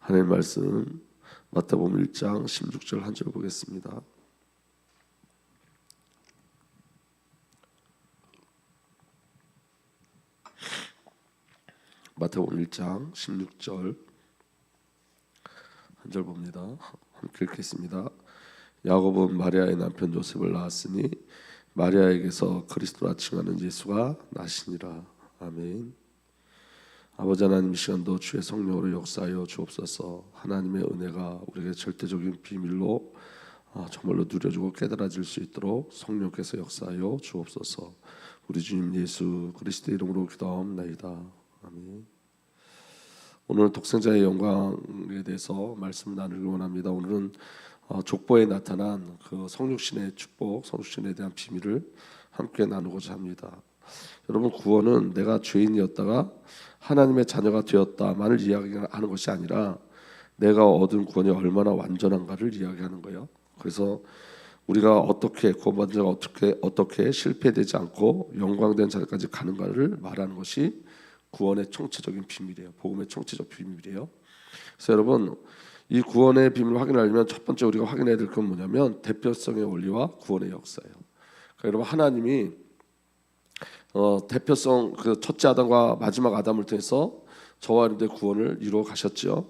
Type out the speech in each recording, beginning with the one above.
하나님 말씀 마태복음 1장 16절 한 절 보겠습니다. 마태복음 1장 16절 한 절 봅니다. 함께 읽겠습니다. 야곱은 마리아의 남편 요셉을 낳았으니 마리아에게서 그리스도라 칭하는 예수가 나시니라. 아멘. 아버지 하나님, 이 시간도 주의 성령으로 역사하여 주옵소서. 하나님의 은혜가 우리에게 절대적인 비밀로 정말로 누려지고 깨달아질 수 있도록 성령께서 역사하여 주옵소서. 우리 주님 예수 그리스도의 이름으로 기도하옵나이다. 아멘. 오늘 독생자의 영광에 대해서 말씀 나누기 원합니다. 오늘은 족보에 나타난 그 성육신의 축복, 성육신에 대한 비밀을 함께 나누고자 합니다. 여러분, 구원은 내가 죄인이었다가 하나님의 자녀가 되었다만을 이야기하는 것이 아니라 내가 얻은 구원이 얼마나 완전한가를 이야기하는 거예요. 그래서 우리가 어떻게 구원받은 자가 어떻게 실패되지 않고 영광된 자리까지 가는가를 말하는 것이 구원의 총체적인 비밀이에요. 복음의 총체적 비밀이에요. 그래서 여러분, 이 구원의 비밀을 확인하려면 첫 번째 우리가 확인해야 될 건 뭐냐면 대표성의 원리와 구원의 역사예요. 그러니까 여러분, 하나님이 대표성, 그 첫째 아담과 마지막 아담을 통해서 저와 여러분들의 구원을 이루어 가셨죠.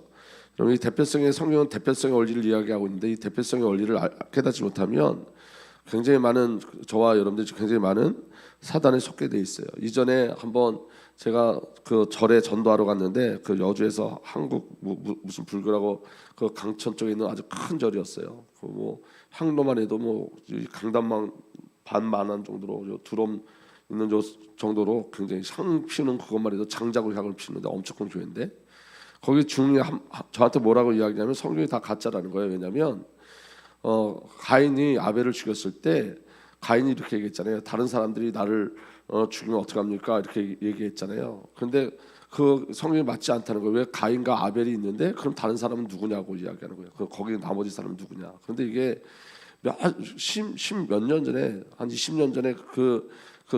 여러분, 이 대표성의 성경은 대표성의 원리를 이야기하고 있는데 이 대표성의 원리를 깨닫지 못하면 굉장히 많은, 저와 여러분들이 굉장히 많은 사단에 속게 돼 있어요. 이전에 한번 제가 그 절에 전도하러 갔는데 그 여주에서 한국 무슨 불교라고 그 강천 쪽에 있는 아주 큰 절이었어요. 그 뭐 향로만 해도 뭐 강단만 반만한 정도로 두럼 있는 정도로 굉장히 향 피우는 그것만 해도 장작으로 향을 피우는데 엄청 큰 교회인데 거기 중에 저한테 뭐라고 이야기하냐면 성경이 다 가짜라는 거예요. 왜냐하면 가인이 아벨을 죽였을 때 가인이 이렇게 얘기했잖아요. 다른 사람들이 나를 죽이면 어떡합니까? 이렇게 얘기했잖아요. 그런데 그 성경이 맞지 않다는 거예요. 왜 가인과 아벨이 있는데 그럼 다른 사람은 누구냐고 이야기하는 거예요. 거기 나머지 사람은 누구냐? 그런데 이게 몇 년 전에, 한 20년 전에 그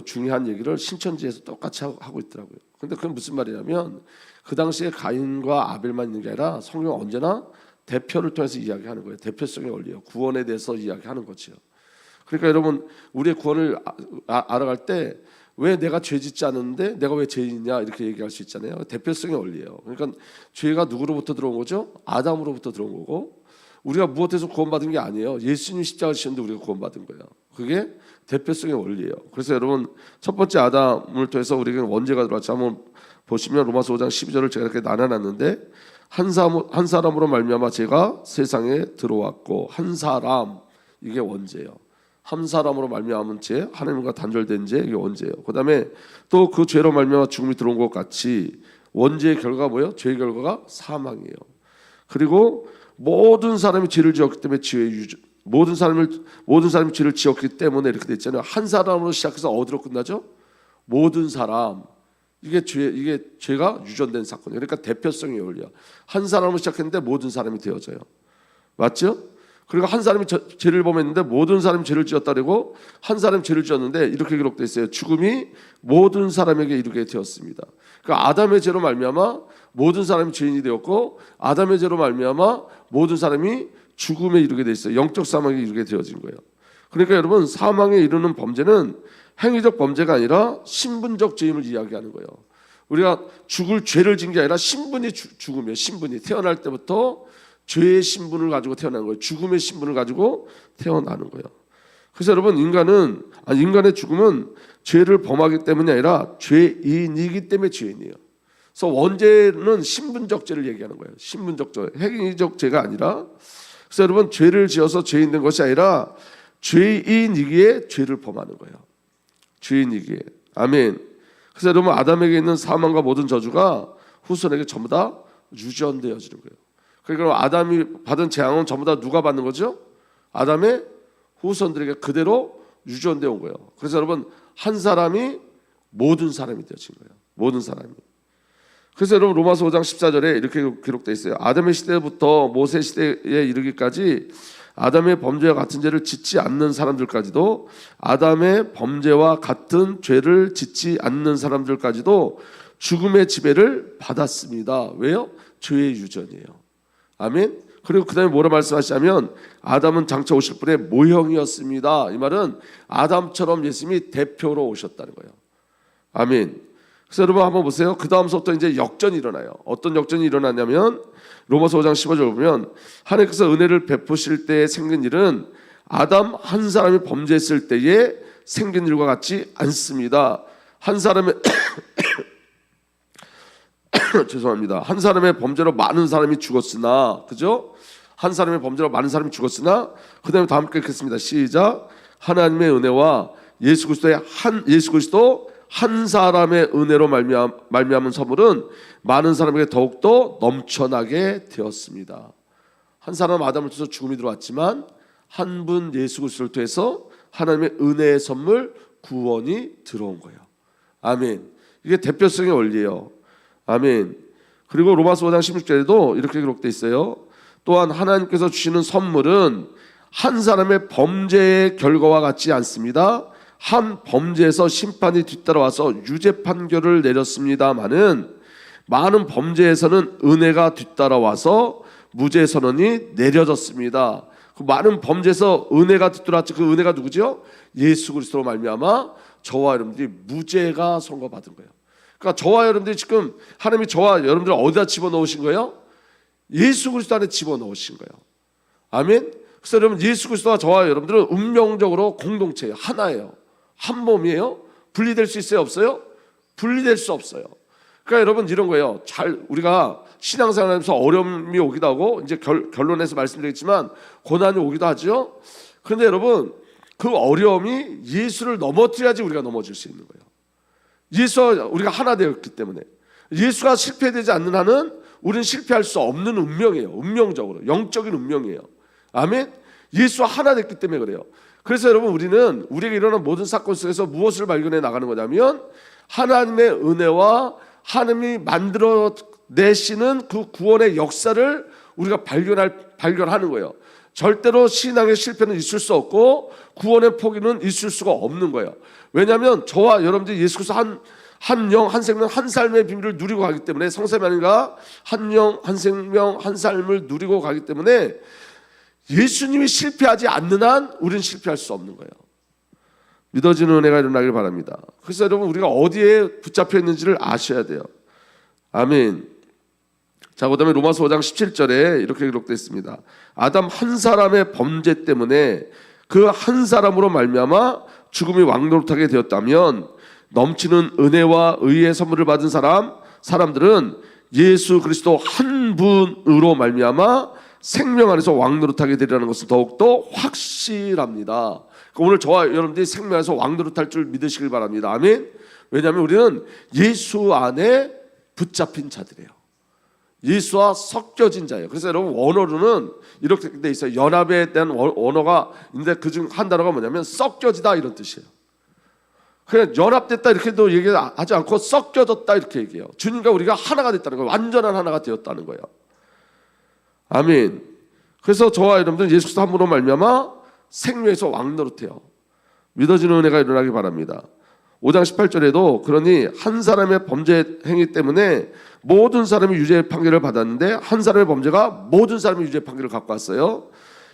중요한 얘기를 신천지에서 똑같이 하고 있더라고요. 그런데 그건 무슨 말이냐면 그 당시에 가인과 아벨만 있는 게 아니라 성경은 언제나 대표를 통해서 이야기하는 거예요. 대표성의 원리예요. 구원에 대해서 이야기하는 거지요. 그러니까 여러분, 우리의 구원을 알아갈 때 왜 내가 죄 짓지 않았는데 내가 왜 죄인이냐 이렇게 얘기할 수 있잖아요. 대표성의 원리예요. 그러니까 죄가 누구로부터 들어온 거죠? 아담으로부터 들어온 거고 우리가 무엇에서 구원받은 게 아니에요. 예수님 십자가 지셨는데 우리가 구원받은 거예요. 그게 대표성의 원리예요. 그래서 여러분, 첫 번째 아담을 통해서 우리에게 원죄가 들어왔죠. 한번 보시면 로마서 5장 12절을 제가 이렇게 나눠놨는데 한 사람으로 말미암아 죄가 세상에 들어왔고 한 사람, 이게 원죄예요. 한 사람으로 말미암은 죄, 하나님과 단절된 죄, 이게 원죄예요. 그다음에 또 그 죄로 말미암아 죽음이 들어온 것 같이 원죄의 결과가 뭐예요? 죄의 결과가 사망이에요. 그리고 모든 사람이 죄를 지었기 때문에 모든 사람이 죄를 지었기 때문에 이렇게 됐잖아요. 한 사람으로 시작해서 어디로 끝나죠? 모든 사람. 이게 죄가 유전된 사건이에요. 그러니까 대표성의 원리야. 한 사람으로 시작했는데 모든 사람이 되어져요. 맞죠? 그리고 한 사람이 죄를 범했는데 모든 사람이 죄를 지었다고 한 사람이 죄를 지었는데 이렇게 기록되어 있어요. 죽음이 모든 사람에게 이르게 되었습니다. 그러니까 아담의 죄로 말미암아 모든 사람이 죄인이 되었고 아담의 죄로 말미암아 모든 사람이 죽음에 이르게 돼 있어요. 영적 사망에 이르게 되어진 거예요. 그러니까 여러분, 사망에 이르는 범죄는 행위적 범죄가 아니라 신분적 죄임을 이야기하는 거예요. 우리가 죽을 죄를 진 게 아니라 신분이 죽음이에요. 신분이 태어날 때부터 죄의 신분을 가지고 태어나는 거예요. 죽음의 신분을 가지고 태어나는 거예요. 그래서 여러분, 인간의 죽음은 죄를 범하기 때문이 아니라 죄인이기 때문에 죄인이에요. 그래서 원죄는 신분적 죄를 얘기하는 거예요. 신분적 죄, 행위적 죄가 아니라. 그래서 여러분, 죄를 지어서 죄인 된 것이 아니라 죄인이기에 죄를 범하는 거예요. 죄인이기에. 아멘. 그래서 여러분, 아담에게 있는 사망과 모든 저주가 후손에게 전부 다 유전되어지는 거예요. 그러니까 아담이 받은 재앙은 전부 다 누가 받는 거죠? 아담의 후손들에게 그대로 유전되어 온 거예요. 그래서 여러분, 한 사람이 모든 사람이 되어진 거예요. 모든 사람이. 그래서 여러분, 로마서 5장 14절에 이렇게 기록되어 있어요. 아담의 시대부터 모세 시대에 이르기까지 아담의 범죄와 같은 죄를 짓지 않는 사람들까지도, 아담의 범죄와 같은 죄를 짓지 않는 사람들까지도 죽음의 지배를 받았습니다. 왜요? 죄의 유전이에요. 아멘. 그리고 그 다음에 뭐라 말씀하시냐면 아담은 장차 오실 분의 모형이었습니다. 이 말은 아담처럼 예수님이 대표로 오셨다는 거예요. 아멘. 그래서 여러분 한번 보세요. 그 다음서부터 이제 역전이 일어나요. 어떤 역전이 일어나냐면 로마서 5장 15절 보면 하나님께서 은혜를 베푸실 때 생긴 일은 아담 한 사람이 범죄했을 때에 생긴 일과 같지 않습니다. 한 사람의 죄송합니다. 한 사람의 범죄로 많은 사람이 죽었으나, 그죠? 한 사람의 범죄로 많은 사람이 죽었으나, 그 다음에 다 함께 읽겠습니다. 시작. 하나님의 은혜와 예수 그리스도 한 사람의 은혜로 말미암은 선물은 많은 사람에게 더욱더 넘쳐나게 되었습니다. 한 사람 아담을 통해서 죽음이 들어왔지만 한 분 예수 그리스도를 통해서 하나님의 은혜의 선물 구원이 들어온 거예요. 아멘. 이게 대표성의 원리예요. 아멘. 그리고 로마서 5장 16절에도 이렇게 기록되어 있어요. 또한 하나님께서 주시는 선물은 한 사람의 범죄의 결과와 같지 않습니다. 한 범죄에서 심판이 뒤따라와서 유죄 판결을 내렸습니다마는 많은 범죄에서는 은혜가 뒤따라와서 무죄 선언이 내려졌습니다. 그 많은 범죄에서 은혜가 뒤따라왔죠. 그 은혜가 누구죠? 예수 그리스도로 말미암아 저와 여러분들이 무죄가 선고받은 거예요. 그러니까 저와 여러분들이 지금 하나님이 저와 여러분들을 어디다 집어넣으신 거예요? 예수 그리스도 안에 집어넣으신 거예요. 아멘. 그래서 여러분 예수 그리스도와 저와 여러분들은 운명적으로 공동체예요. 하나예요. 한 몸이에요. 분리될 수 있어요? 없어요? 분리될 수 없어요. 그러니까 여러분 이런 거예요. 우리가 신앙생활하면서 어려움이 오기도 하고 이제 결론에서 말씀드리겠지만 고난이 오기도 하죠. 그런데 여러분 그 어려움이 예수를 넘어뜨려야지 우리가 넘어질 수 있는 거예요. 예수와 우리가 하나 되었기 때문에 예수가 실패되지 않는 한은 우리는 실패할 수 없는 운명이에요. 운명적으로 영적인 운명이에요. 아멘. 예수와 하나 됐기 때문에 그래요. 그래서 여러분 우리는 우리에게 일어난 모든 사건 속에서 무엇을 발견해 나가는 거냐면 하나님의 은혜와 하나님이 만들어 내시는 그 구원의 역사를 우리가 발견하는 거예요. 절대로 신앙의 실패는 있을 수 없고 구원의 포기는 있을 수가 없는 거예요. 왜냐하면 저와 여러분들이 예수 그리스도 한 영, 한 생명, 한 삶의 비밀을 누리고 가기 때문에 성세만이가 한 영, 한 생명, 한 삶을 누리고 가기 때문에 예수님이 실패하지 않는 한 우리는 실패할 수 없는 거예요. 믿어지는 은혜가 일어나길 바랍니다. 그래서 여러분 우리가 어디에 붙잡혀 있는지를 아셔야 돼요. 아멘. 자, 그 다음에 로마서 5장 17절에 이렇게 기록되어 있습니다. 아담 한 사람의 범죄 때문에 그 한 사람으로 말미암아 죽음이 왕노릇하게 되었다면 넘치는 은혜와 의의 선물을 받은 사람들은 예수 그리스도 한 분으로 말미암아 생명 안에서 왕노릇하게 되리라는 것은 더욱더 확실합니다. 오늘 저와 여러분들이 생명 안에서 왕노릇할 줄 믿으시길 바랍니다. 아멘. 왜냐하면 우리는 예수 안에 붙잡힌 자들이에요. 예수와 섞여진 자예요. 그래서 여러분 원어로는 이렇게 돼 있어요. 연합에 대한 원어가 있는데 그중 한 단어가 뭐냐면 섞여지다 이런 뜻이에요. 그냥 연합됐다 이렇게도 얘기하지 않고 섞여졌다 이렇게 얘기해요. 주님과 우리가 하나가 됐다는 거예요. 완전한 하나가 되었다는 거예요. 아멘. 그래서 저와 여러분들은 예수 그리스도 한 분으로 말미암아 생명에서 왕노릇해요. 믿어지는 은혜가 일어나기 바랍니다. 5장 18절에도 그러니 한 사람의 범죄 행위 때문에 모든 사람이 유죄 판결을 받았는데 한 사람의 범죄가 모든 사람이 유죄 판결을 갖고 왔어요.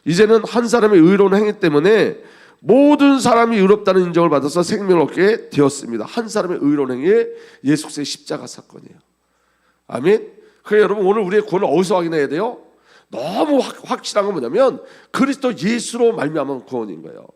이제는 한 사람의 의로운 행위 때문에 모든 사람이 의롭다는 인정을 받아서 생명을 얻게 되었습니다. 한 사람의 의로운 행위에 예수 그리스도의 십자가 사건이에요. 아멘. 그래서 여러분 오늘 우리의 구원을 어디서 확인해야 돼요? 너무 확실한 건 뭐냐면 그리스도 예수로 말미암은 구원인 거예요.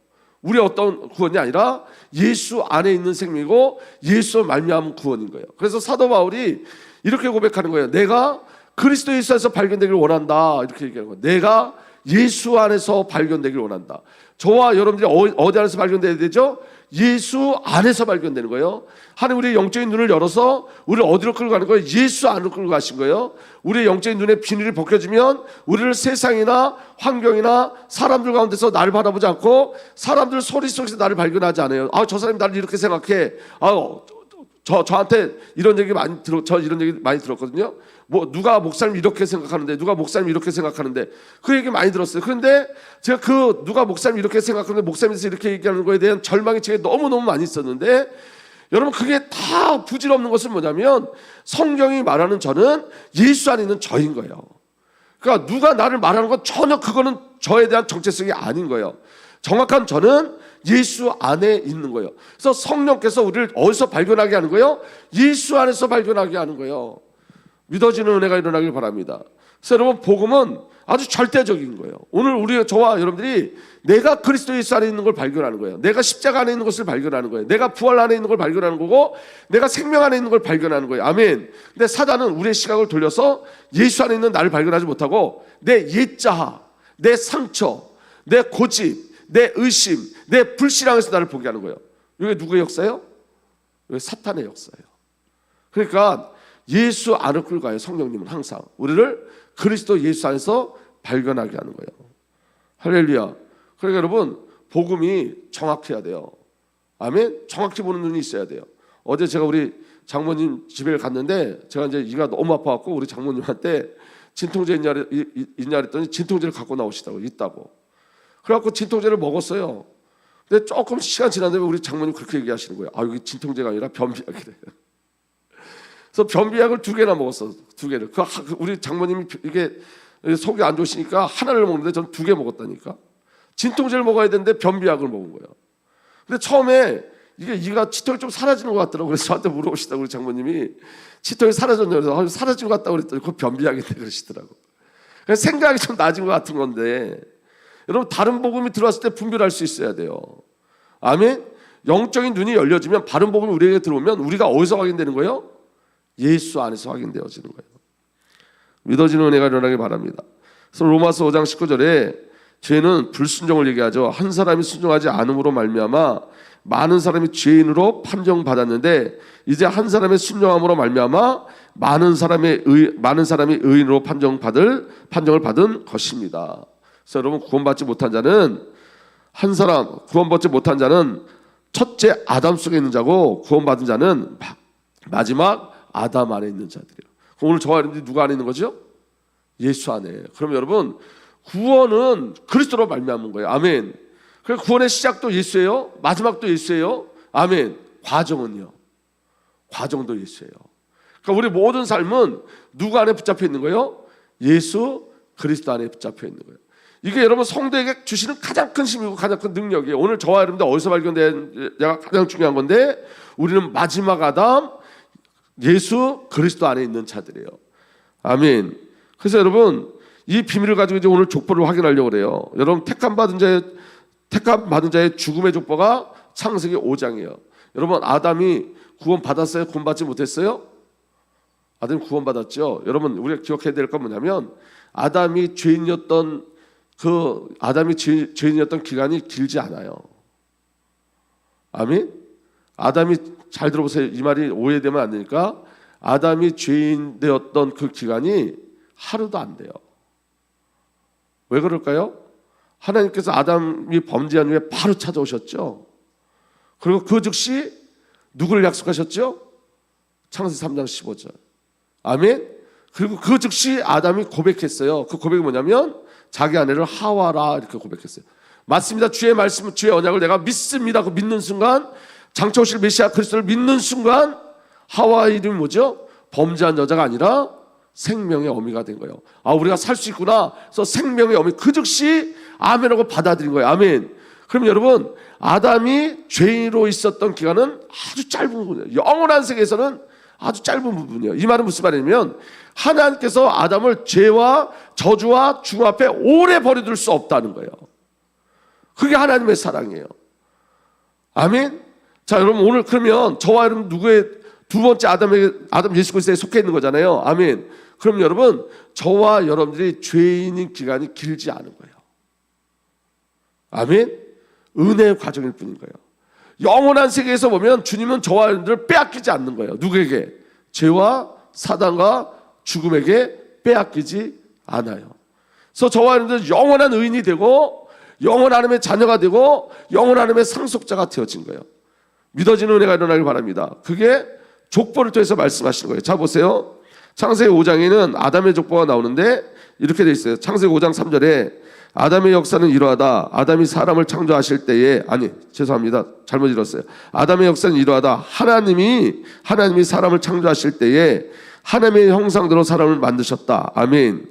우리 어떤 구원이 아니라 예수 안에 있는 생명이고 예수로 말미암은 구원인 거예요. 그래서 사도 바울이 이렇게 고백하는 거예요. 내가 그리스도 예수에서 발견되길 원한다. 이렇게 얘기하는 거예요. 내가 예수 안에서 발견되길 원한다. 저와 여러분들이 어디 안에서 발견돼야 되죠? 예수 안에서 발견되는 거예요. 하나님 우리의 영적인 눈을 열어서 우리를 어디로 끌고 가는 거예요? 예수 안으로 끌고 가신 거예요. 우리의 영적인 눈의 비늘이 벗겨지면 우리를 세상이나 환경이나 사람들 가운데서 나를 바라보지 않고 사람들 소리 속에서 나를 발견하지 않아요. 저 사람이 나를 이렇게 생각해. 저한테 이런 얘기 저 이런 얘기 많이 들었거든요. 뭐 누가 목사님 이렇게 생각하는데 누가 목사님 이렇게 생각하는데 그 얘기 많이 들었어요. 그런데 제가 그 누가 목사님 이렇게 생각하는데 목사님에서 이렇게 얘기하는 거에 대한 절망이 제게 너무너무 많이 있었는데 여러분 그게 다 부질없는 것은 뭐냐면 성경이 말하는 저는 예수 안에 있는 저인 거예요. 그러니까 누가 나를 말하는 건 전혀 그거는 저에 대한 정체성이 아닌 거예요. 정확한 저는 예수 안에 있는 거예요. 그래서 성령께서 우리를 어디서 발견하게 하는 거예요? 예수 안에서 발견하게 하는 거예요. 믿어지는 은혜가 일어나길 바랍니다. 그래서 여러분, 복음은 아주 절대적인 거예요. 오늘 저와 여러분들이 내가 그리스도 예수 안에 있는 걸 발견하는 거예요. 내가 십자가 안에 있는 것을 발견하는 거예요. 내가 부활 안에 있는 걸 발견하는 거고, 내가 생명 안에 있는 걸 발견하는 거예요. 아멘. 근데 사단은 우리의 시각을 돌려서 예수 안에 있는 나를 발견하지 못하고 내 옛자아, 내 상처, 내 고집, 내 의심, 내 불신앙에서 나를 보게 하는 거예요. 이게 누구의 역사예요? 이게 사탄의 역사예요. 그러니까 예수 안을 끌고 가요. 성령님은 항상 우리를 그리스도 예수 안에서 발견하게 하는 거예요. 할렐루야. 그러니까 여러분, 복음이 정확해야 돼요. 아멘. 정확히 보는 눈이 있어야 돼요. 어제 제가 우리 장모님 집에 갔는데, 제가 이제 이가 너무 아파갖고 우리 장모님한테 진통제 있냐 그랬더니 진통제를 갖고 나오시다고, 있다고. 그래갖고 진통제를 먹었어요. 근데 조금 시간 지난 다음에 우리 장모님 그렇게 얘기하시는 거예요. 아, 여기 진통제가 아니라 변비약이래요. 그래서 변비약을 2개나 먹었어. 2개를. 우리 장모님이 이게 속이 안 좋으시니까 하나를 먹는데 전 2개 먹었다니까. 진통제를 먹어야 되는데 변비약을 먹은 거예요. 근데 처음에 이게 이가 치통이 좀 사라지는 것 같더라고요. 그래서 저한테 물어보시다고 우리 장모님이 치통이 사라졌냐고 그래서 사라진 것 같다고 그랬더니 그거 변비약인데 그러시더라고. 그래서 생각이 좀 낮은 것 같은 건데, 여러분, 다른 복음이 들어왔을 때 분별할 수 있어야 돼요. 아멘. 영적인 눈이 열려지면 바른 복음이 우리에게 들어오면 우리가 어디서 확인되는 거예요? 예수 안에서 확인되어지는 거예요. 믿어지는 은혜가 일어나길 바랍니다. 그래서 로마서 5장 19절에 죄는 불순종을 얘기하죠. 한 사람이 순종하지 않음으로 말미암아 많은 사람이 죄인으로 판정받았는데, 이제 한 사람의 순종함으로 말미암아 많은 사람이 의인으로 판정을 받은 것입니다. 그래서 여러분, 구원받지 못한 자는 첫째 아담 속에 있는 자고, 구원받은 자는 마지막 아담 안에 있는 자들이에요. 오늘 저와 여러분들이 누가 안에 있는 거죠? 예수 안에. 그럼 여러분, 구원은 그리스도로 말미암은 거예요. 아멘. 그래서 구원의 시작도 예수예요. 마지막도 예수예요. 아멘. 과정은요? 과정도 예수예요. 그러니까 우리 모든 삶은 누구 안에 붙잡혀 있는 거예요? 예수 그리스도 안에 붙잡혀 있는 거예요. 이게 여러분, 성도에게 주시는 가장 큰 힘이고 가장 큰 능력이에요. 오늘 저와 여러분들 어디서 발견되냐가 가장 중요한 건데, 우리는 마지막 아담 예수 그리스도 안에 있는 자들이에요. 아멘. 그래서 여러분, 이 비밀을 가지고 이제 오늘 족보를 확인하려고 그래요. 여러분, 택함 받은 자의 죽음의 족보가 창세기 5장이에요. 여러분, 아담이 구원 받았어요? 구원 받지 못했어요? 아담이 구원 받았죠. 여러분, 우리가 기억해야 될 건 뭐냐면, 아담이 죄인이었던 기간이 길지 않아요. 아멘. 아담이, 잘 들어보세요. 이 말이 오해되면 안 되니까, 아담이 죄인 되었던 그 기간이 하루도 안 돼요. 왜 그럴까요? 하나님께서 아담이 범죄한 후에 바로 찾아오셨죠. 그리고 그 즉시 누구를 약속하셨죠? 창세기 3장 15절. 아멘. 그리고 그 즉시 아담이 고백했어요. 그 고백이 뭐냐면 자기 아내를 하와라 이렇게 고백했어요. 맞습니다. 주의 말씀, 주의 언약을 내가 믿습니다. 그 믿는 순간, 장차 오실 메시아 그리스도를 믿는 순간, 하와의 이름이 뭐죠? 범죄한 여자가 아니라 생명의 어미가 된 거예요. 아, 우리가 살 수 있구나. 그래서 생명의 어미, 그 즉시 아멘하고 받아들인 거예요. 아멘. 그럼 여러분, 아담이 죄인으로 있었던 기간은 아주 짧은 부분이에요. 영원한 세계에서는 아주 짧은 부분이에요. 이 말은 무슨 말이냐면, 하나님께서 아담을 죄와 저주와 죽음 앞에 오래 버려둘 수 없다는 거예요. 그게 하나님의 사랑이에요. 아멘. 자, 여러분, 오늘 그러면 저와 여러분 누구의 두 번째 아담 예수 그리스도에 속해 있는 거잖아요. 아멘. 그럼 여러분, 저와 여러분들이 죄인인 기간이 길지 않은 거예요. 아멘. 은혜의 과정일 뿐인 거예요. 영원한 세계에서 보면 주님은 저와 여러분들을 빼앗기지 않는 거예요. 누구에게? 죄와 사단과 죽음에게 빼앗기지 않아요. 그래서 저와 여러분들은 영원한 의인이 되고, 영원한 하나님의 자녀가 되고, 영원한 하나님의 상속자가 되어진 거예요. 믿어지는 은혜가 일어나길 바랍니다. 그게 족보를 통해서 말씀하시는 거예요. 자, 보세요. 창세기 5장에는 아담의 족보가 나오는데 이렇게 돼 있어요. 창세기 5장 3절에 아담의 역사는 이러하다. 아담이 사람을 창조하실 때에, 죄송합니다. 잘못 읽었어요. 아담의 역사는 이러하다. 하나님이 사람을 창조하실 때에 하나님의 형상대로 사람을 만드셨다. 아멘.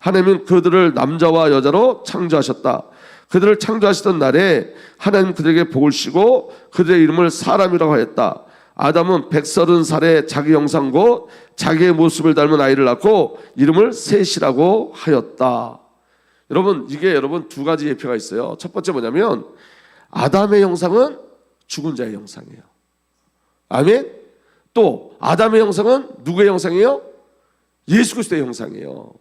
하나님은 그들을 남자와 여자로 창조하셨다. 그들을 창조하시던 날에 하나님 그들에게 복을 주시고 그들의 이름을 사람이라고 하였다. 아담은 130살에 자기 형상 곧 자기의 모습을 닮은 아이를 낳고 이름을 셋이라고 하였다. 여러분, 이게 여러분 두 가지 예표가 있어요. 첫 번째 뭐냐면 아담의 형상은 죽은 자의 형상이에요. 아멘. 또 아담의 형상은 누구의 형상이에요? 예수 그리스도의 형상이에요.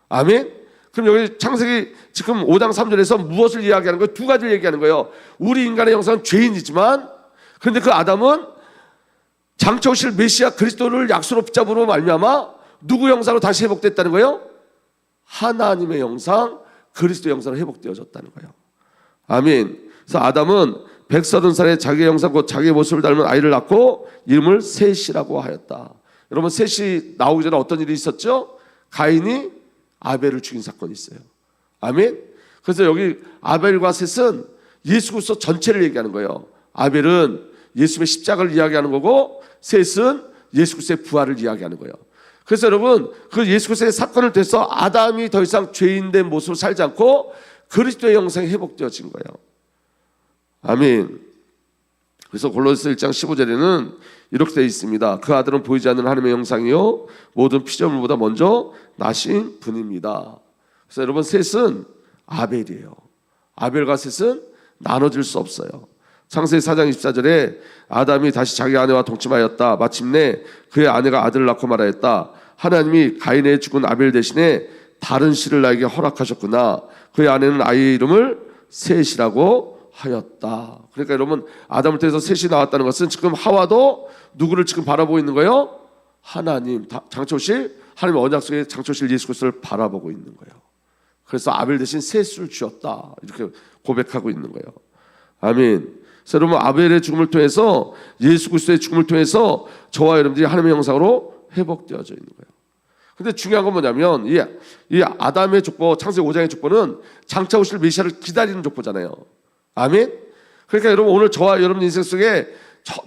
아멘. 그럼 여기 창세기 지금 5장 3절에서 무엇을 이야기하는 거예요? 두 가지를 얘기하는 거예요. 우리 인간의 형상은 죄인이지만 그런데 그 아담은 장차 오실 메시아 그리스도를 약속으로 붙잡으로 말미암아 누구 형상으로 다시 회복됐다는 거예요? 하나님의 형상, 그리스도 형상으로 회복되어졌다는 거예요. 아멘. 그래서 아담은 130살에 자기의 형상 곧 자기의 모습을 닮은 아이를 낳고 이름을 셋이라고 하였다. 여러분, 셋이 나오기 전에 어떤 일이 있었죠? 가인이 아벨을 죽인 사건이 있어요. 아멘. 그래서 여기 아벨과 셋은 예수 그리스도 전체를 얘기하는 거예요. 아벨은 예수의 십자가를 이야기하는 거고 셋은 예수 그리스도의 부활을 이야기하는 거예요. 그래서 여러분, 그 예수 그리스도의 사건을 통해서 아담이 더 이상 죄인된 모습으로 살지 않고 그리스도의 형상이 회복되어진 거예요. 아멘. 그래서 골로새 1장 15절에는 이렇게 되어 있습니다. 그 아들은 보이지 않는 하나님의 형상이요 모든 피조물보다 먼저 나신 분입니다. 그래서 여러분, 셋은 아벨이에요. 아벨과 셋은 나눠질 수 없어요. 창세기 4장 24절에 아담이 다시 자기 아내와 동침하였다. 마침내 그의 아내가 아들을 낳고 말하였다. 하나님이 가인의 죽은 아벨 대신에 다른 씨를 나에게 허락하셨구나. 그의 아내는 아이의 이름을 셋이라고 하였다. 그러니까 여러분, 아담을 통해서 셋이 나왔다는 것은 지금 하와도 누구를 지금 바라보고 있는 거예요? 하나님, 장초실 하나님의 언약 속에 장초실 예수 그리스도를 바라보고 있는 거예요. 그래서 아벨 대신 셋을 주었다, 이렇게 고백하고 있는 거예요. 아멘. 그래서 여러분, 아벨의 죽음을 통해서 예수 그리스도의 죽음을 통해서 저와 여러분들이 하나님의 형상으로 회복되어져 있는 거예요. 근데 중요한 건 뭐냐면 이 아담의 족보, 창세기 5장의 족보는 장차 오실 메시아를 기다리는 족보잖아요. 아멘. 그러니까 여러분, 오늘 저와 여러분 인생 속에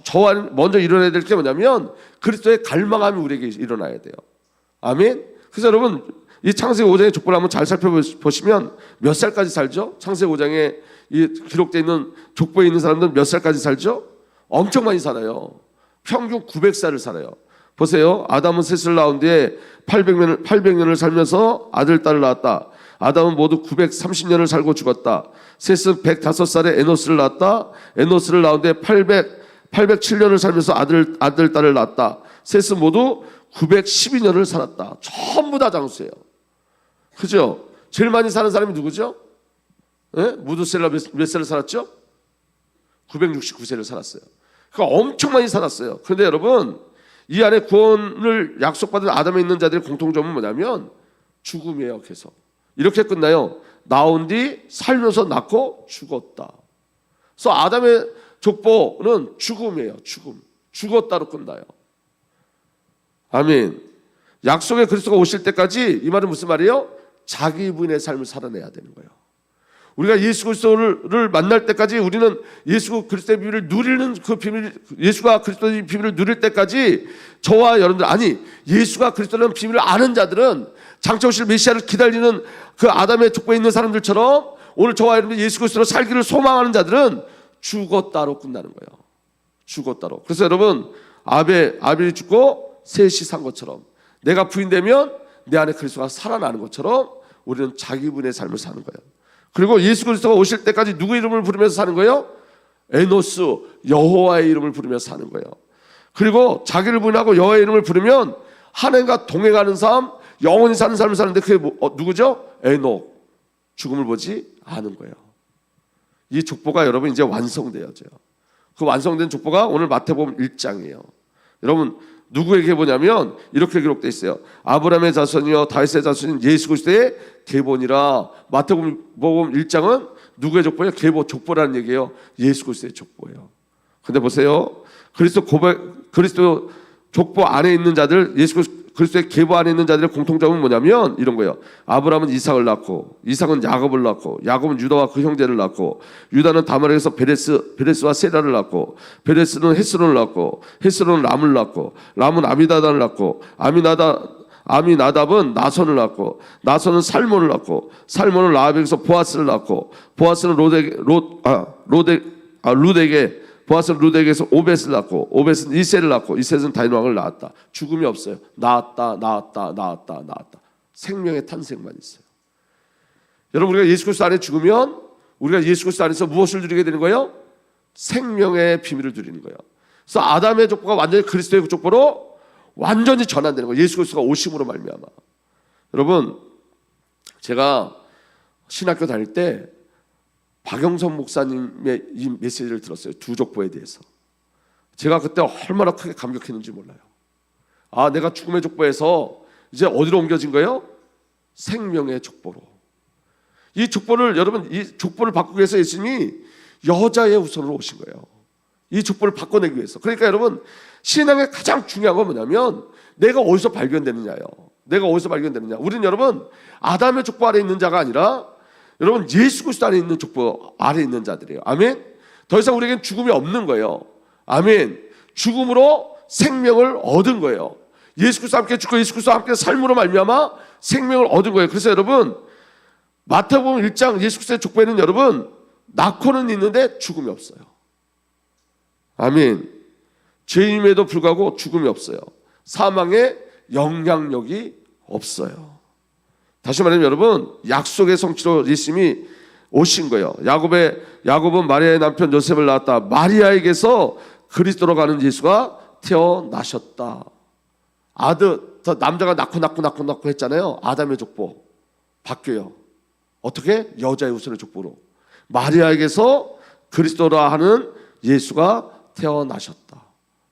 저와 먼저 일어나야 될 게 뭐냐면 그리스도의 갈망함이 우리에게 일어나야 돼요. 아멘. 그래서 여러분, 이 창세기 5장의 족보를 한번 잘 살펴보시면 몇 살까지 살죠? 창세기 5장에 이 기록되어 있는 족보에 있는 사람들은 몇 살까지 살죠? 엄청 많이 살아요. 평균 900살을 살아요. 보세요. 아담은 셋을 낳은 뒤에 800년을 살면서 아들, 딸을 낳았다. 아담은 모두 930년을 살고 죽었다. 셋은 105살에 에노스를 낳았다. 에노스를 낳은 뒤에 807년을 살면서 아들, 딸을 낳았다. 셋은 모두 912년을 살았다. 전부 다 장수예요. 그죠? 제일 많이 사는 사람이 누구죠? 네? 무두셀라 몇 세를 살았죠? 969세를 살았어요. 그러니까 엄청 많이 살았어요. 그런데 여러분, 이 안에 구원을 약속받은 아담에 있는 자들의 공통점은 뭐냐면 죽음이에요. 계속 이렇게 끝나요. 나온 뒤 살면서 낳고 죽었다. 그래서 아담의 족보는 죽음이에요. 죽었다로 끝나요. 아멘. 약속의 그리스도가 오실 때까지, 이 말은 무슨 말이에요? 자기 부인의 삶을 살아내야 되는 거예요. 우리가 예수 그리스도를 만날 때까지 우리는 예수 그리스도의 비밀을 누리는 그 비밀, 예수가 그리스도의 비밀을 누릴 때까지 저와 여러분들, 아니 예수가 그리스도라는 비밀을 아는 자들은 장차 오실 메시아를 기다리는 그 아담의 족보에 있는 사람들처럼 오늘 저와 여러분들 예수 그리스도로 살기를 소망하는 자들은 죽었다로 끝나는 거예요. 죽었다로. 그래서 여러분, 아벨이 죽고 셋이 산 것처럼 내가 부인되면 내 안에 그리스도가 살아나는 것처럼 우리는 자기 부인의 삶을 사는 거예요. 그리고 예수 그리스도가 오실 때까지 누구 이름을 부르면서 사는 거예요? 에노스, 여호와의 이름을 부르면서 사는 거예요. 그리고 자기를 부인하고 여호와의 이름을 부르면 하나님과 동행하는 삶, 영원히 사는 삶을 사는데 그게 누구죠? 에녹. 죽음을 보지 않은 거예요. 이 족보가 여러분 이제 완성되어져요. 그 완성된 족보가 오늘 마태복음 1장이에요. 여러분, 누구에게 보냐면 이렇게 기록되어 있어요. 아브라함의 자손이요 다윗의 자손인 예수 그리스도의 계보니라. 마태복음 1장은 누구의 족보예요? 계보, 족보라는 얘기예요. 예수 그리스도의 족보예요. 근데 보세요. 그리스도 족보 안에 있는 자들, 예수 그리스도의 계보 안에 있는 자들의 공통점은 뭐냐면 이런 거예요. 아브라함은 이삭을 낳고, 이삭은 야곱을 낳고, 야곱은 유다와 그 형제를 낳고, 유다는 다말에서 베레스와 세라를 낳고, 베레스는 헤스론을 낳고, 헤스론은 람을 낳고, 람은 아미나답을 낳고, 아미나답은 나손을 낳고 나손은 살몬을 낳고 살몬은 라합에게서 보아스를 낳고 보아스는 룻에게 보아스는 룻에게서 오벳을 낳고 오벳은 이셋을 낳고 이셋은 다윗 왕을 낳았다. 죽음이 없어요. 낳았다. 생명의 탄생만 있어요. 여러분, 우리가 예수 그리스도 안에 죽으면 우리가 예수 그리스도 안에서 무엇을 누리게 되는 거예요? 생명의 비밀을 누리는 거예요. 그래서 아담의 족보가 완전히 그리스도의 족보로 완전히 전환되는 거예요. 예수 그리스도가 오심으로 말미암아. 여러분, 제가 신학교 다닐 때 박영선 목사님의 이 메시지를 들었어요. 두 족보에 대해서. 제가 그때 얼마나 크게 감격했는지 몰라요. 아, 내가 죽음의 족보에서 이제 어디로 옮겨진 거예요? 생명의 족보로. 이 족보를, 여러분, 이 족보를 바꾸기 위해서 예수님이 여자의 후손으로 오신 거예요. 이 족보를 바꿔내기 위해서. 그러니까 여러분, 신앙의 가장 중요한 건 뭐냐면 내가 어디서 발견되느냐예요. 내가 어디서 발견되느냐. 우리는 여러분, 아담의 족보 아래 있는 자가 아니라 여러분, 예수 그리스도 안에 있는 족보 아래 있는 자들이에요. 아멘. 더 이상 우리에겐 죽음이 없는 거예요. 아멘. 죽음으로 생명을 얻은 거예요. 예수 그리스도와 함께 죽고 예수 그리스도와 함께 삶으로 말미암아 생명을 얻은 거예요. 그래서 여러분, 마태복음 1장 예수 그리스도의 족보에는 여러분, 낳고는 있는데 죽음이 없어요. 아멘. 죄임에도 불구하고 죽음이 없어요. 사망의 영향력이 없어요. 다시 말하면 여러분, 약속의 성취로 예수님이 오신 거예요. 야곱은 마리아의 남편 요셉을 낳았다. 마리아에게서 그리스도로 가는 예수가 태어나셨다. 남자가 낳고 했잖아요. 아담의 족보 바뀌어요. 어떻게? 여자의 후손의 족보로. 마리아에게서 그리스도라 하는 예수가 태어나셨다.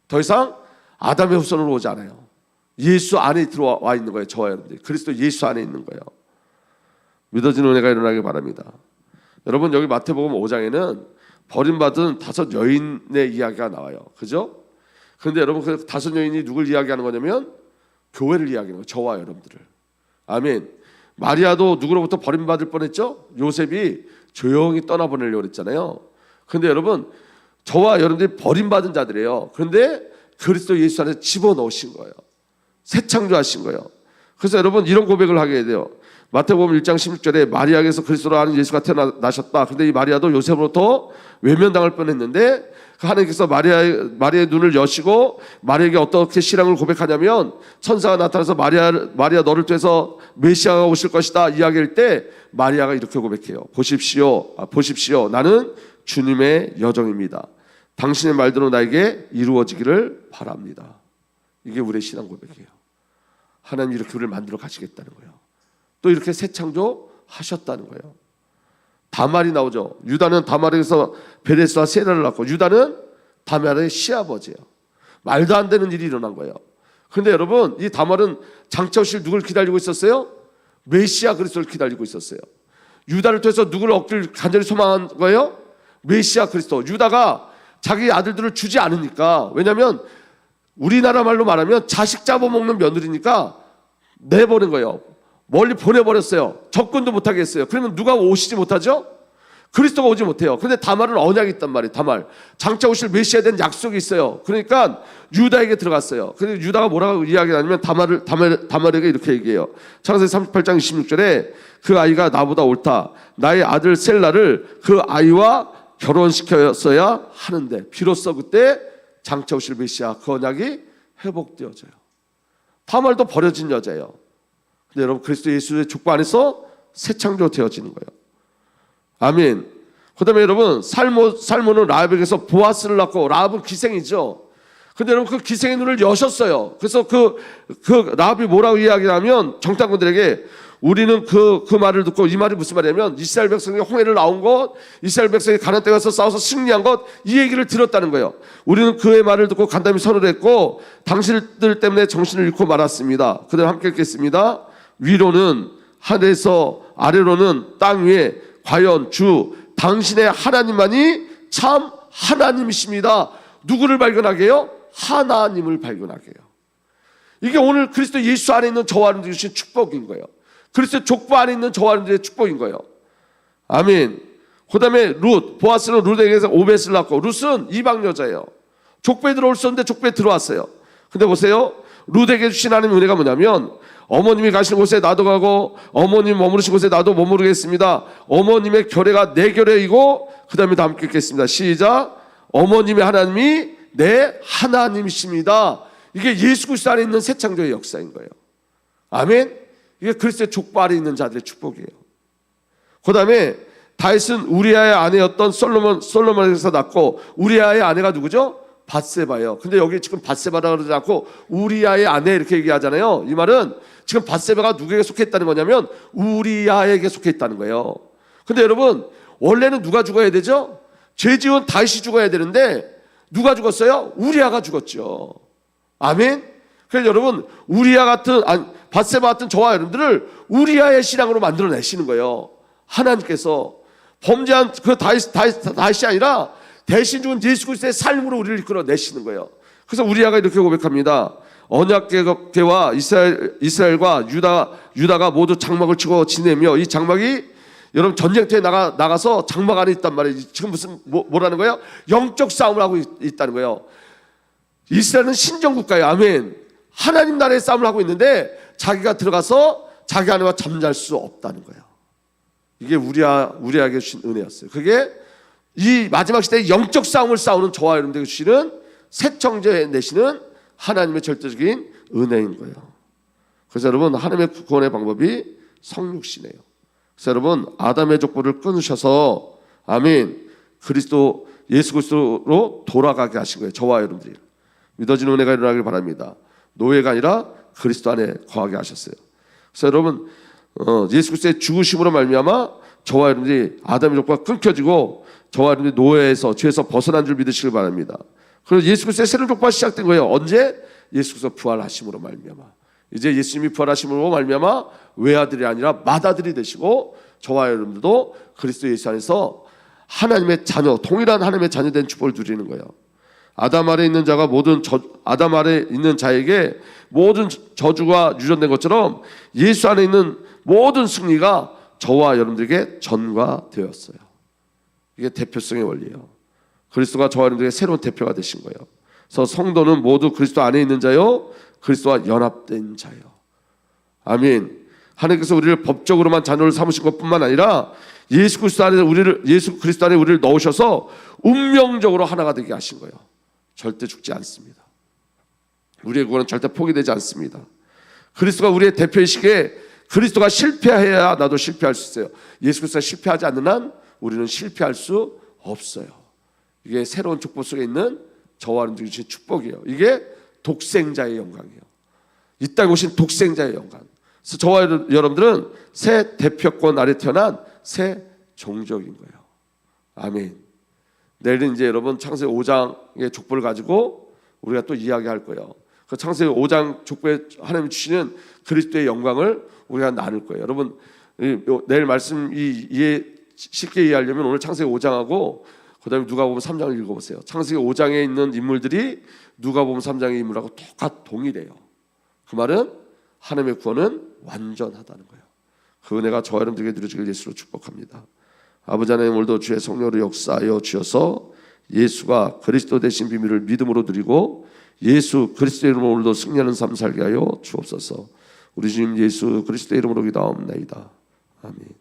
더 이상 아담의 후손으로 오지 않아요. 예수 안에 들어와 있는 거예요. 저와 여러분들이 그리스도 예수 안에 있는 거예요. 믿어지는 은혜가 일어나길 바랍니다. 여러분, 여기 마태복음 5장에는 버림받은 5 여인의 이야기가 나와요. 그죠? 그런데 여러분, 그 5 여인이 누굴 이야기하는 거냐면 교회를 이야기하는 거예요. 저와 여러분들을. 아멘. 마리아도 누구로부터 버림받을 뻔했죠? 요셉이 조용히 떠나보내려고 그랬잖아요. 그런데 여러분, 저와 여러분들이 버림받은 자들이에요. 그런데 그리스도 예수 안에 집어넣으신 거예요. 새 창조하신 거예요. 그래서 여러분, 이런 고백을 하게 돼요. 마태복음 1장 16절에 마리아에게서 그리스도로 하는 예수가 태어나셨다. 그런데 이 마리아도 요셉으로부터 외면당할 뻔했는데 하나님께서 마리아의 눈을 여시고 마리아에게 어떻게 신앙을 고백하냐면 천사가 나타나서 마리아 너를 통해서 메시아가 오실 것이다 이야기할 때 마리아가 이렇게 고백해요. 보십시오. 나는 주님의 여종입니다. 당신의 말대로 나에게 이루어지기를 바랍니다. 이게 우리의 신앙 고백이에요. 하나님 이렇게 우리를 만들어 가시겠다는 거예요. 또 이렇게 새 창조하셨다는 거예요. 다말이 나오죠. 유다는 다말에게서 베레스와 세라를 낳고 유다는 다말의 시아버지예요. 말도 안 되는 일이 일어난 거예요. 그런데 여러분, 이 다말은 장차 오실 누굴 기다리고 있었어요? 메시아 그리스도를 기다리고 있었어요. 유다를 통해서 누구를 얻기를 간절히 소망한 거예요? 메시아 그리스도. 유다가 자기 아들들을 주지 않으니까, 왜냐하면 우리나라 말로 말하면 자식 잡아먹는 며느리니까 내보낸 거예요. 멀리 보내버렸어요. 접근도 못하게 했어요. 그러면 누가 오시지 못하죠? 그리스도가 오지 못해요. 그런데 다말은 언약이 있단 말이에요. 다말. 장차 오실 메시아에 대한 약속이 있어요. 그러니까 유다에게 들어갔어요. 그런데 유다가 뭐라고 이야기하냐면 다말에게 이렇게 얘기해요. 창세기 38장 26절에 그 아이가 나보다 옳다. 나의 아들 셀라를 그 아이와 결혼시켰어야 하는데 비로소 그때 장차 오실 메시아 그 언약이 회복되어져요. 다말도 버려진 여자예요. 근데 여러분, 그리스도 예수의 족보 안에서 새 창조되어지는 거예요. 아멘. 그 다음에 여러분, 살몬은 라합에게서 보아스를 낳고, 라합은 기생이죠. 근데 여러분, 그 기생의 눈을 여셨어요. 그래서 그 라합이 뭐라고 이야기하면 정탐꾼들에게 우리는 그 말을 듣고, 이 말이 무슨 말이냐면 이스라엘 백성이 홍해를 나온 것, 이스라엘 백성이 가나안 땅에 가서 싸워서 승리한 것, 이 얘기를 들었다는 거예요. 우리는 그의 말을 듣고 간담이 선을 했고 당신들 때문에 정신을 잃고 말았습니다. 그대로 함께 읽겠습니다. 위로는 하늘에서 아래로는 땅 위에 과연 주 당신의 하나님만이 참 하나님이십니다. 누구를 발견하게 해요? 하나님을 발견하게 해요. 이게 오늘 그리스도 예수 안에 있는 저와 여러분들이 주신 축복인 거예요. 그리스도 족보 안에 있는 저와 여러분들의 축복인 거예요. 아멘. 그 다음에 보아스는 룻에게서 오벳을 낳고, 룻은 이방 여자예요. 족보에 들어올 수 있는데 족보에 들어왔어요. 근데 보세요, 룻에게 주신 하나님의 은혜가 뭐냐면 어머님이 가시는 곳에 나도 가고 어머님 머무르신 곳에 나도 머무르겠습니다. 어머님의 결례가 내 결례이고 그 다음에 다 함께 읽겠습니다. 시작. 어머님의 하나님이 내 하나님이십니다. 이게 예수 그리스도 안에 있는 새 창조의 역사인 거예요. 아멘. 이게 그리스도의 족보 아래 있는 자들의 축복이에요. 그 다음에 다윗은 우리아의 아내였던 솔로몬에서 낳고, 우리아의 아내가 누구죠? 밧세바예요. 근데 여기 지금 밧세바라고 그러지 않고 우리아의 아내 이렇게 얘기하잖아요. 이 말은 지금 밧세바가 누구에게 속해 있다는 거냐면 우리아에게 속해 있다는 거예요. 근데 여러분, 원래는 누가 죽어야 되죠? 죄 지은 다윗이 죽어야 되는데 누가 죽었어요? 우리아가 죽었죠. 아멘. 그래서 여러분, 우리아 같은, 밧세바 같은 저와 여러분들을 우리아의 신앙으로 만들어내시는 거예요. 하나님께서 범죄한 그 다윗이 아니라 대신 죽은 예수 그리스도의 삶으로 우리를 이끌어내시는 거예요. 그래서 우리아가 이렇게 고백합니다. 언약궤와 이스라엘과 유다가 모두 장막을 치고 지내며, 이 장막이 여러분 전쟁터에 나가서 장막 안에 있단 말이에요. 지금 무슨 뭐라는 거예요? 영적 싸움을 하고 있다는 거예요. 이스라엘은 신정국가예요. 아멘. 하나님 나라의 싸움을 하고 있는데 자기가 들어가서 자기 아내와 잠잘 수 없다는 거예요. 이게 우리에게 주신 은혜였어요. 그게 이 마지막 시대에 영적 싸움을 싸우는 저와 여러분들에게 주시는 새 창조해 내시는 하나님의 절대적인 은혜인 거예요. 그래서 여러분, 하나님의 구원의 방법이 성육신이에요. 그래서 여러분, 아담의 족보를 끊으셔서 아멘, 그리스도 예수 그리스도로 돌아가게 하신 거예요. 저와 여러분들이 믿어지는 은혜가 일어나길 바랍니다. 노예가 아니라 그리스도 안에 거하게 하셨어요. 그래서 여러분, 예수 그리스도의 죽으심으로 말미암아 저와 여러분들이 아담의 족보가 끊겨지고 저와 여러분들이 노예에서, 죄에서 벗어난 줄 믿으시길 바랍니다. 그래서 예수 그리스도의 새로운 족보가 시작된 거예요. 언제? 예수 그리스도 부활하심으로 말미암아. 이제 예수님이 부활하심으로 말미암아 외아들이 아니라 맏아들이 되시고 저와 여러분들도 그리스도 예수 안에서 하나님의 자녀, 동일한 하나님의 자녀된 축복을 누리는 거예요. 아담 아래 있는 자가 아담 아래 있는 자에게 모든 저주가 유전된 것처럼 예수 안에 있는 모든 승리가 저와 여러분들에게 전가되었어요. 이게 대표성의 원리예요. 그리스도가 저와 여러분들에게 새로운 대표가 되신 거예요. 그래서 성도는 모두 그리스도 안에 있는 자요, 그리스도와 연합된 자요. 아멘. 하나님께서 우리를 법적으로만 자녀를 삼으신 것뿐만 아니라 예수 그리스도 안에 우리를 넣으셔서 운명적으로 하나가 되게 하신 거예요. 절대 죽지 않습니다. 우리의 구원은 절대 포기되지 않습니다. 그리스도가 우리의 대표이시기에 그리스도가 실패해야 나도 실패할 수 있어요. 예수 그리스도가 실패하지 않는 한 우리는 실패할 수 없어요. 이게 새로운 축복 속에 있는 저와 여러분들이 주신 축복이에요. 이게 독생자의 영광이에요. 이 땅에 오신 독생자의 영광. 그래서 저와 여러분들은 새 대표권 아래 태어난 새 종족인 거예요. 아멘. 내일은 이제 여러분 창세기 5장의 족보를 가지고 우리가 또 이야기할 거예요. 그 창세기 5장 족보에 하나님이 주시는 그리스도의 영광을 우리가 나눌 거예요. 여러분, 내일 말씀 쉽게 이해하려면 오늘 창세기 5장하고 그 다음에 누가복음 3장을 읽어보세요. 창세기 5장에 있는 인물들이 누가복음 3장의 인물하고 동일해요. 그 말은 하나님의 구원은 완전하다는 거예요. 그 은혜가 저와 여러분들에게 누려지길 예수로 축복합니다. 아버지 하나님, 오늘도 주의 성령으로 역사하여 주셔서 예수가 그리스도 되신 비밀을 믿음으로 누리고 예수 그리스도의 이름으로 오늘도 승리하는 삶 살게 하여 주옵소서. 우리 주님 예수 그리스도의 이름으로 기도하옵나이다. 아멘.